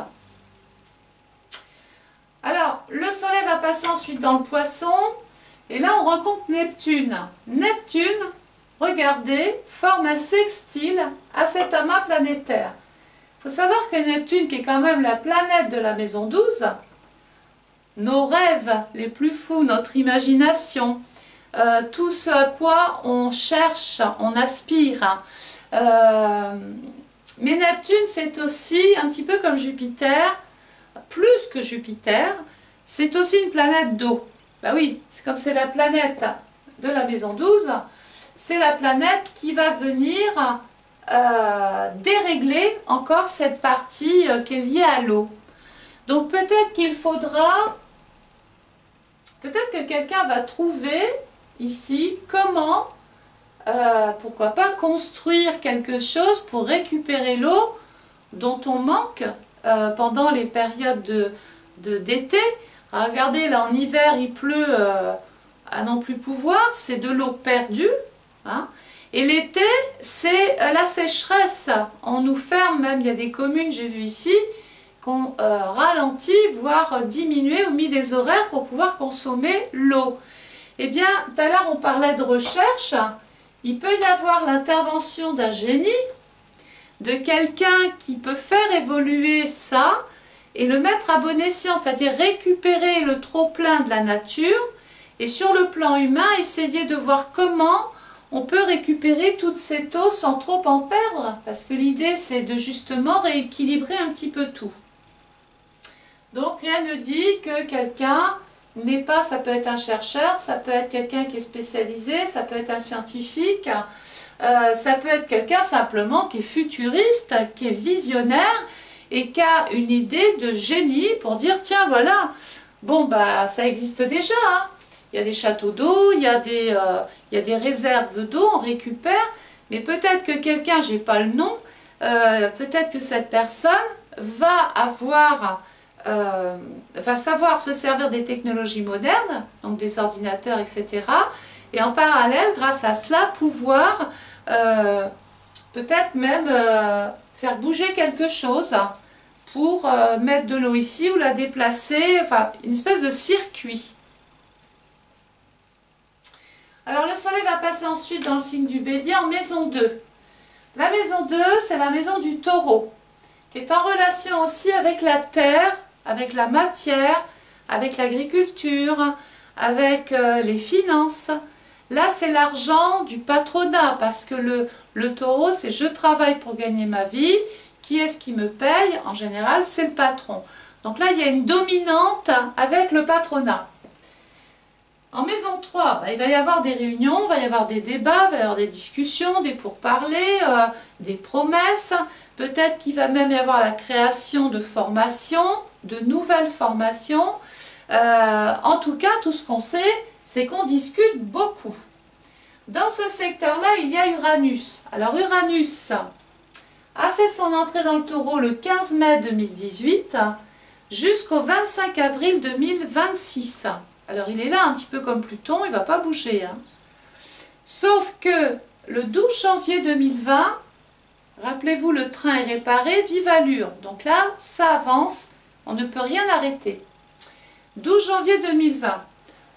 Alors, le soleil va passer ensuite dans le poisson, et là on rencontre Neptune. Neptune, regardez, forme un sextile à cet amas planétaire. Il faut savoir que Neptune, qui est quand même la planète de la maison 12, nos rêves les plus fous, notre imagination, tout ce à quoi on cherche, on aspire. Mais Neptune, c'est aussi un petit peu comme Jupiter, plus que Jupiter, c'est aussi une planète d'eau. Ben oui, c'est comme c'est la planète de la maison 12, c'est la planète qui va venir dérégler encore cette partie qui est liée à l'eau. Donc peut-être qu'il faudra, peut-être que quelqu'un va trouver ici comment, pourquoi pas, construire quelque chose pour récupérer l'eau dont on manque pendant les périodes d'été. Regardez, là en hiver il pleut à n'en plus pouvoir, c'est de l'eau perdue. Hein. Et l'été, c'est la sécheresse. On nous ferme, même il y a des communes, j'ai vu ici, qu'on ralentit, voire diminué ou mis des horaires pour pouvoir consommer l'eau. Eh bien, tout à l'heure on parlait de recherche, il peut y avoir l'intervention d'un génie, de quelqu'un qui peut faire évoluer ça et le mettre à bon escient, c'est-à-dire récupérer le trop-plein de la nature et sur le plan humain, essayer de voir comment on peut récupérer toute cette eau sans trop en perdre, parce que l'idée c'est de justement rééquilibrer un petit peu tout. Donc rien ne dit que quelqu'un n'est pas, ça peut être un chercheur, ça peut être quelqu'un qui est spécialisé, ça peut être un scientifique, ça peut être quelqu'un simplement qui est futuriste, qui est visionnaire et qui a une idée de génie pour dire tiens voilà, bon bah ça existe déjà, hein. Il y a des châteaux d'eau, il y a des réserves d'eau, on récupère, mais peut-être que quelqu'un, j'ai pas le nom, peut-être que cette personne va savoir se servir des technologies modernes, donc des ordinateurs, etc. Et en parallèle, grâce à cela, pouvoir peut-être même faire bouger quelque chose pour mettre de l'eau ici ou la déplacer, enfin une espèce de circuit. Alors le soleil va passer ensuite dans le signe du bélier en maison 2. La maison 2, c'est la maison du taureau, qui est en relation aussi avec la terre, avec la matière, avec l'agriculture, avec les finances. Là, c'est l'argent du patronat, parce que le taureau, c'est je travaille pour gagner ma vie. Qui est-ce qui me paye? En général, c'est le patron. Donc là, il y a une dominante avec le patronat. En maison 3, il va y avoir des réunions, il va y avoir des débats, il va y avoir des discussions, des pourparlers, des promesses. Peut-être qu'il va même y avoir la création de formations, de nouvelles formations. En tout cas, tout ce qu'on sait, c'est qu'on discute beaucoup. Dans ce secteur-là, il y a Uranus. Alors Uranus a fait son entrée dans le taureau le 15 mai 2018 jusqu'au 25 avril 2026. Alors il est là un petit peu comme Pluton, il ne va pas bouger. Hein. Sauf que le 12 janvier 2020, rappelez-vous, le train est réparé, vive allure. Donc là, ça avance, on ne peut rien arrêter. 12 janvier 2020.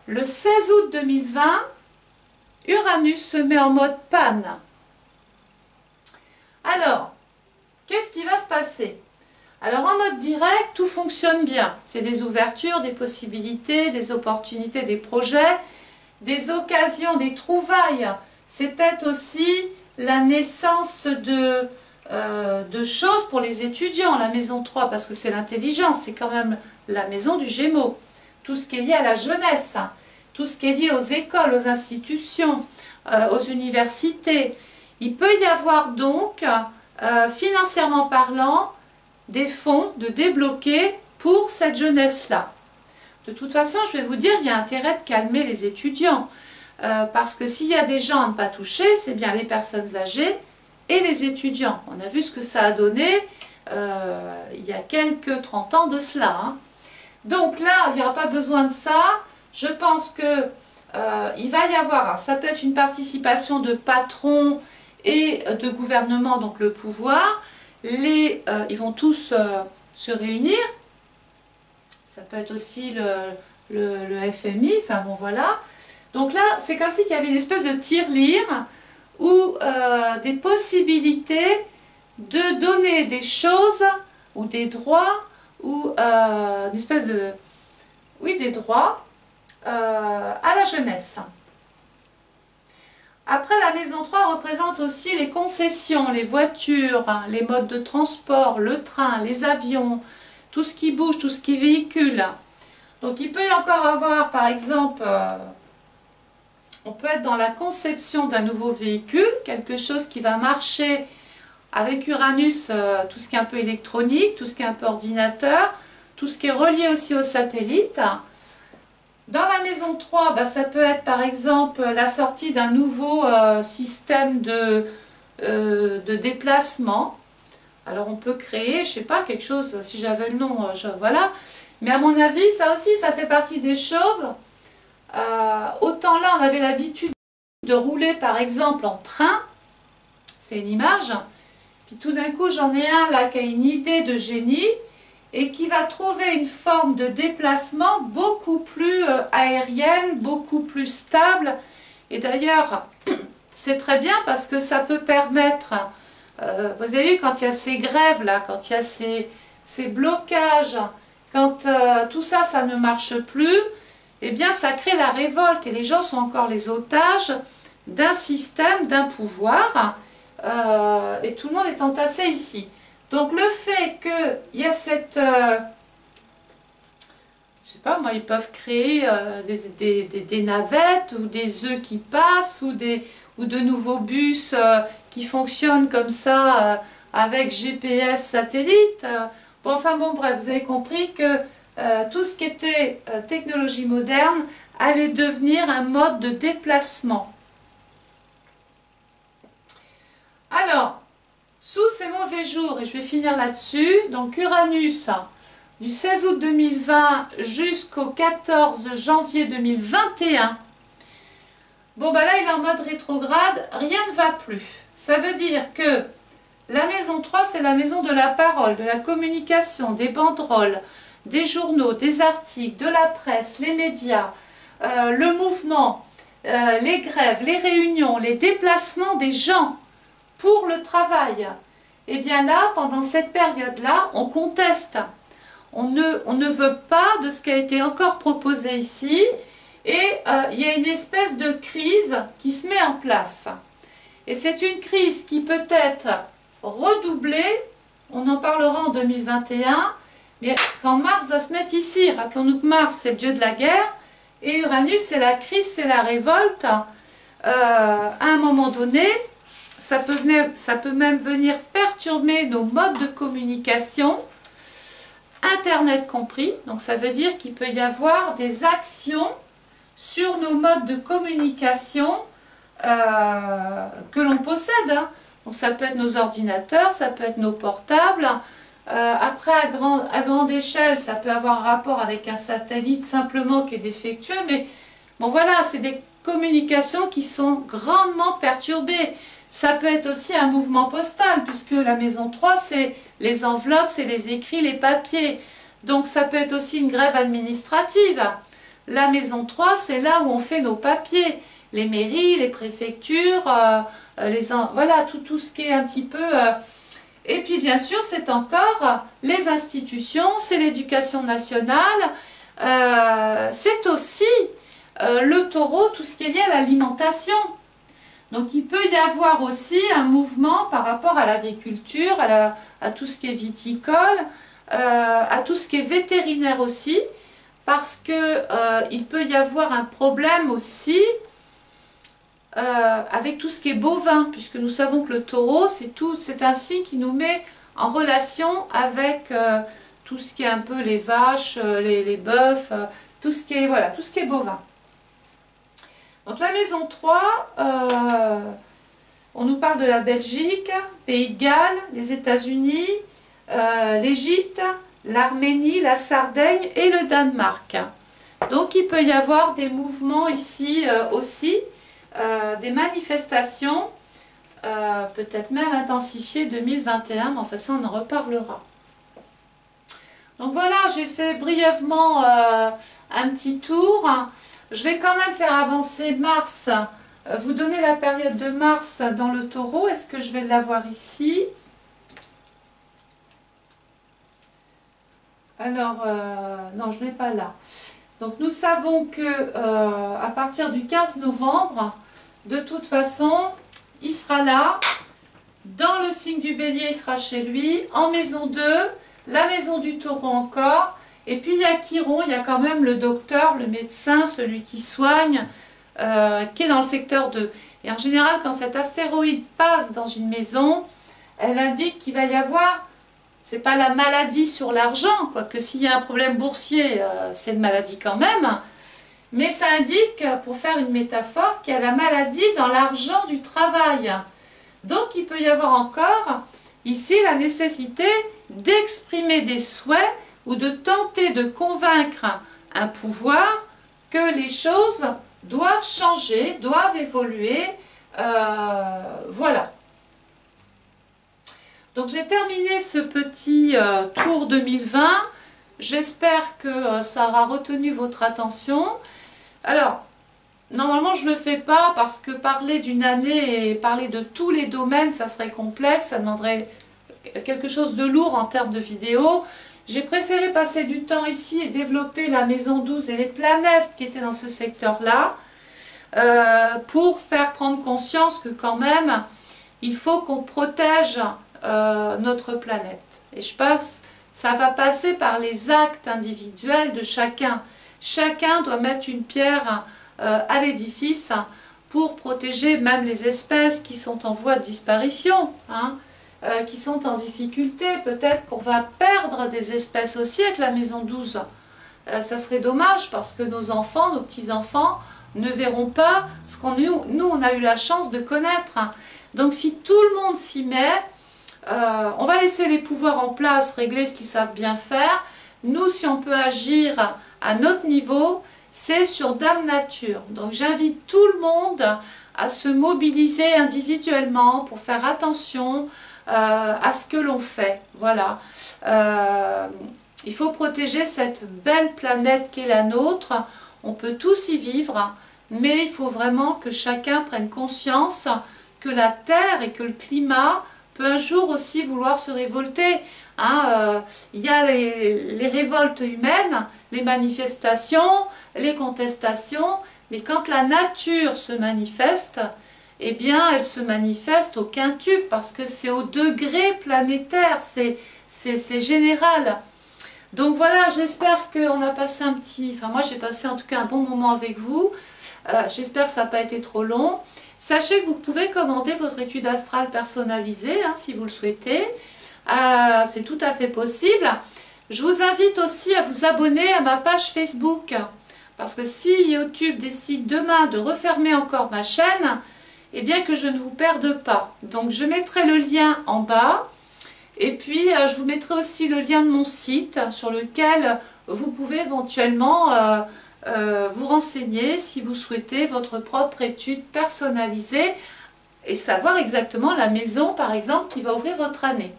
Le 16 août 2020, Uranus se met en mode panne. Alors, qu'est-ce qui va se passer? Alors en mode direct, tout fonctionne bien. C'est des ouvertures, des possibilités, des opportunités, des projets, des occasions, des trouvailles. C'est peut-être aussi la naissance de choses pour les étudiants, la maison 3, parce que c'est l'intelligence, c'est quand même la maison du Gémeaux. Tout ce qui est lié à la jeunesse, tout ce qui est lié aux écoles, aux institutions, aux universités. Il peut y avoir donc, financièrement parlant, des fonds de débloquer pour cette jeunesse-là. De toute façon, je vais vous dire, il y a intérêt de calmer les étudiants. Parce que s'il y a des gens à ne pas toucher, c'est bien les personnes âgées et les étudiants. On a vu ce que ça a donné il y a quelques 30 ans de cela. Hein. Donc là, il n'y aura pas besoin de ça. Je pense que il va y avoir, ça peut être une participation de patrons et de gouvernement, donc le pouvoir. Ils vont tous se réunir. Ça peut être aussi le FMI, enfin bon voilà. Donc là, c'est comme si il y avait une espèce de tirelire ou des possibilités de donner des choses ou des droits ou une espèce de... Oui, des droits à la jeunesse. Après, la maison 3 représente aussi les concessions, les voitures, les modes de transport, le train, les avions, tout ce qui bouge, tout ce qui véhicule. Donc il peut y encore avoir, par exemple, on peut être dans la conception d'un nouveau véhicule, quelque chose qui va marcher avec Uranus, tout ce qui est un peu électronique, tout ce qui est un peu ordinateur, tout ce qui est relié aussi aux satellites. Dans la maison 3, ça peut être par exemple la sortie d'un nouveau système de déplacement. Alors on peut créer, je sais pas, quelque chose, si j'avais le nom, voilà. Mais à mon avis, ça aussi, ça fait partie des choses. Autant là, on avait l'habitude de rouler par exemple en train, c'est une image. Puis tout d'un coup, j'en ai un là qui a une idée de génie et qui va trouver une forme de déplacement beaucoup plus aérienne, beaucoup plus stable. Et d'ailleurs, c'est très bien parce que ça peut permettre, vous avez vu, quand il y a ces grèves là, quand il y a ces blocages, quand tout ça, ça ne marche plus, eh bien ça crée la révolte et les gens sont encore les otages d'un système, d'un pouvoir, et tout le monde est entassé ici. Donc le fait qu'il y a je sais pas moi, ils peuvent créer des navettes ou des œufs qui passent ou de nouveaux bus qui fonctionnent comme ça avec GPS satellite. Bon, enfin bon, bref, vous avez compris que tout ce qui était technologie moderne allait devenir un mode de déplacement. Alors, sous ces mauvais jours, et je vais finir là-dessus, donc Uranus, du 16 août 2020 jusqu'au 14 janvier 2021, bon bah là il est en mode rétrograde, rien ne va plus. Ça veut dire que la maison 3 c'est la maison de la parole, de la communication, des banderoles, des journaux, des articles, de la presse, les médias, le mouvement, les grèves, les réunions, les déplacements des gens pour le travail. Et bien là, pendant cette période-là, on conteste. On ne veut pas de ce qui a été encore proposé ici. Et il y a une espèce de crise qui se met en place. Et c'est une crise qui peut être redoublée. On en parlera en 2021. Mais quand Mars va se mettre ici, rappelons-nous que Mars c'est le dieu de la guerre. Et Uranus c'est la crise, c'est la révolte. À un moment donné, ça peut même venir perturber nos modes de communication, Internet compris. Donc ça veut dire qu'il peut y avoir des actions sur nos modes de communication que l'on possède. Hein. Donc ça peut être nos ordinateurs, ça peut être nos portables. Après, à grande échelle, ça peut avoir un rapport avec un satellite simplement qui est défectueux. Mais bon voilà, c'est des communications qui sont grandement perturbées. Ça peut être aussi un mouvement postal, puisque la maison 3, c'est les enveloppes, c'est les écrits, les papiers. Donc ça peut être aussi une grève administrative. La maison 3, c'est là où on fait nos papiers. Les mairies, les préfectures, voilà, tout ce qui est un petit peu... Et puis bien sûr, c'est encore les institutions, c'est l'éducation nationale, c'est aussi le taureau, tout ce qui est lié à l'alimentation. Donc il peut y avoir aussi un mouvement par rapport à l'agriculture, à tout ce qui est viticole, à tout ce qui est vétérinaire aussi, parce que il peut y avoir un problème aussi avec tout ce qui est bovin, puisque nous savons que le taureau, c'est un signe qui nous met en relation avec tout ce qui est un peu les vaches, les bœufs, tout ce qui est, voilà, tout ce qui est bovin. Donc la maison 3, on nous parle de la Belgique, Pays de Galles, les États-Unis, l'Égypte, l'Arménie, la Sardaigne et le Danemark. Donc il peut y avoir des mouvements ici aussi, des manifestations, peut-être même intensifiées 2021, mais enfin ça on en reparlera. Donc voilà, j'ai fait brièvement un petit tour. Je vais quand même faire avancer Mars, vous donner la période de Mars dans le taureau. Est-ce que je vais l'avoir ici? Alors, non, je ne l'ai pas là. Donc nous savons que à partir du 15 novembre, de toute façon, il sera là. Dans le signe du bélier, il sera chez lui. En maison 2, la maison du taureau encore. Et puis il y a Chiron, il y a quand même le docteur, le médecin, celui qui soigne, qui est dans le secteur 2. Et en général, quand cet astéroïde passe dans une maison, elle indique qu'il va y avoir, c'est pas la maladie sur l'argent, quoique s'il y a un problème boursier, c'est une maladie quand même, mais ça indique, pour faire une métaphore, qu'il y a la maladie dans l'argent du travail. Donc il peut y avoir encore, ici, la nécessité d'exprimer des souhaits ou de tenter de convaincre un pouvoir que les choses doivent changer, doivent évoluer. Voilà. Donc j'ai terminé ce petit tour 2020. J'espère que ça aura retenu votre attention. Alors, normalement je ne le fais pas parce que parler d'une année et parler de tous les domaines, ça serait complexe, ça demanderait quelque chose de lourd en termes de vidéo. J'ai préféré passer du temps ici et développer la maison 12 et les planètes qui étaient dans ce secteur-là pour faire prendre conscience que quand même, il faut qu'on protège notre planète. Et je pense, ça va passer par les actes individuels de chacun. Chacun doit mettre une pierre à l'édifice pour protéger même les espèces qui sont en voie de disparition, hein, qui sont en difficulté. Peut-être qu'on va perdre des espèces aussi avec la maison 12. Ça serait dommage parce que nos enfants, nos petits-enfants ne verront pas ce qu'on nous, on a eu la chance de connaître. Donc si tout le monde s'y met, on va laisser les pouvoirs en place régler ce qu'ils savent bien faire. Nous, si on peut agir à notre niveau, c'est sur Dame Nature. Donc j'invite tout le monde à se mobiliser individuellement pour faire attention à ce que l'on fait. Voilà. Il faut protéger cette belle planète qu'est la nôtre. On peut tous y vivre, mais il faut vraiment que chacun prenne conscience que la Terre et que le climat peut un jour aussi vouloir se révolter. Hein, il y a les révoltes humaines, les manifestations, les contestations, mais quand la nature se manifeste, eh bien elle se manifeste au quintuple, parce que c'est au degré planétaire, c'est général. Donc voilà, j'espère qu'on a passé un petit... Enfin moi j'ai passé en tout cas un bon moment avec vous. J'espère que ça n'a pas été trop long. Sachez que vous pouvez commander votre étude astrale personnalisée, hein, si vous le souhaitez. C'est tout à fait possible. Je vous invite aussi à vous abonner à ma page Facebook. Parce que si YouTube décide demain de refermer encore ma chaîne, eh bien que je ne vous perde pas. Donc je mettrai le lien en bas. Et puis je vous mettrai aussi le lien de mon site sur lequel vous pouvez éventuellement vous renseigner si vous souhaitez votre propre étude personnalisée et savoir exactement la maison par exemple qui va ouvrir votre année.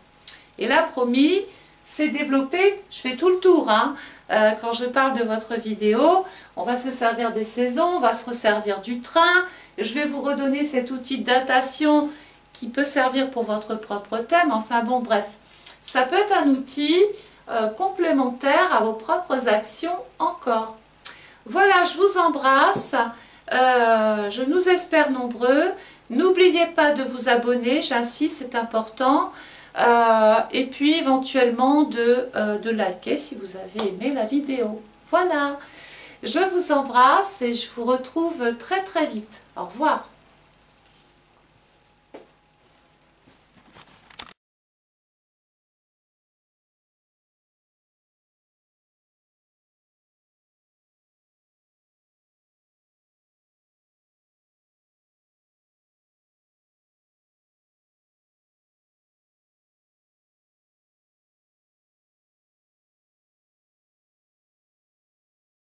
Et là promis, c'est développé, je fais tout le tour hein. Quand je parle de votre vidéo, on va se servir des saisons, on va se resservir du train, je vais vous redonner cet outil de datation qui peut servir pour votre propre thème, enfin bon bref, ça peut être un outil complémentaire à vos propres actions encore. Voilà, je vous embrasse, je nous espère nombreux, n'oubliez pas de vous abonner, j'insiste, c'est important, et puis éventuellement de liker si vous avez aimé la vidéo. Voilà, je vous embrasse et je vous retrouve très très vite. Au revoir.